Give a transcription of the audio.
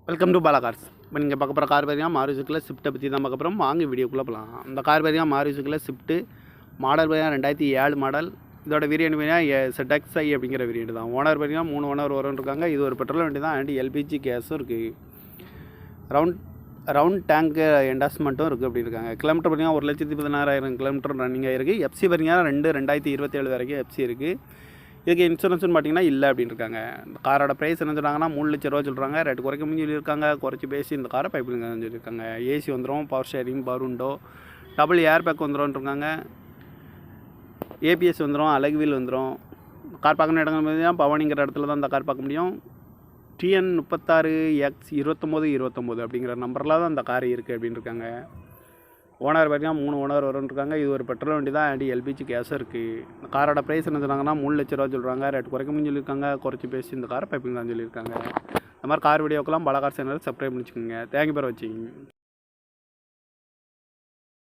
Welcome to Bala cars. இப்போ நீங்கள் பார்க்க போகிற கார் பார்த்தீங்கன்னா மாருதிக்குள்ள ஸ்விஃப்ட்டை பற்றி தான் பார்க்க போகிறோம். வாங்க வீடியோக்குள்ளே போகலாம். இந்த கார் பார்த்தீங்கன்னா மாருதிக்குள்ள ஸ்விஃப்ட்டு மாடல் பார்த்தீங்கன்னா 2007 மாடல். இதோட வேரியன்ட் பார்த்தீங்கன்னா ZXi அப்படிங்கிற வேரியன்ட் தான். ஓனர் பார்த்தீங்கன்னா 3 ஓனர் வரும்னு இருக்காங்க. இது ஒரு பெட்ரோல் வண்டி தான். அண்ட் எல்பிஜி கேஸும் இருக்குது. ரவுண்ட் டேங்க்கு என்டாஸ்மெண்ட்டும் இருக்குது அப்படி இருக்காங்க. கிலோமீட்டர் பார்த்தீங்கன்னா 1,16,000 கிலோமீட்டர் ரன்னிங் ஆகிருக்கு. எஃப்சி பார்த்தீங்கன்னா 2027 வரைக்கும் எஃப்சி இருக்குது. இதுக்கு இன்சூரன்ஸ்னு பார்த்தீங்கன்னா இல்லை அப்படின்னு இருக்காங்க. இந்த காரோட ப்ரைஸ் என்ன சொல்கிறாங்கன்னா 3 லட்ச ரூபா சொல்கிறாங்க. ரேட்டு குறைக்க முடியும் சொல்லியிருக்காங்க. குறைச்சி பேசி இந்த காரை பைப்பிலுங்க சொல்லியிருக்காங்க. ஏசி வந்துடும், power sharing, power window, double air bag வந்துடும் இருக்காங்க. ஏபிஎஸ் வந்துடும், அழகு வீல் வந்துடும். கார் பார்க்கணும் இடங்கள் பார்த்தீங்கன்னா பவானிங்கிற இடத்துல தான் இந்த கார் பார்க்க முடியும். TN 36X2929 அப்படிங்கிற நம்பரில் தான் இந்த கார் இருக்குது அப்படின்னு இருக்காங்க. ஓனர் பார்த்தீங்கன்னா 3 ஓனர் வரும்னு இருக்காங்க. இது ஒரு பெட்ரோல் வண்டி தான். அண்ட் எல்பிஜி கேஸும் இருக்குது. இந்த காரோட ப்ரைஸ் என்ன சொல்கிறாங்கன்னா 3 லட்ச ரூபா சொல்கிறாங்க. ரேட் குறைக்க முடியும் சொல்லியிருக்காங்க. குறைச்சி பேசி இந்த காரை பைப்பிங் தான் சொல்லியிருக்காங்க. இந்த மாதிரி கார் வீடியோக்கெல்லாம் பாலா கார் சேனல் சப்ஸ்கிரைப் பண்ணிச்சுக்கோங்க. தேங்க்யூ ஃபார் வாட்சிங்.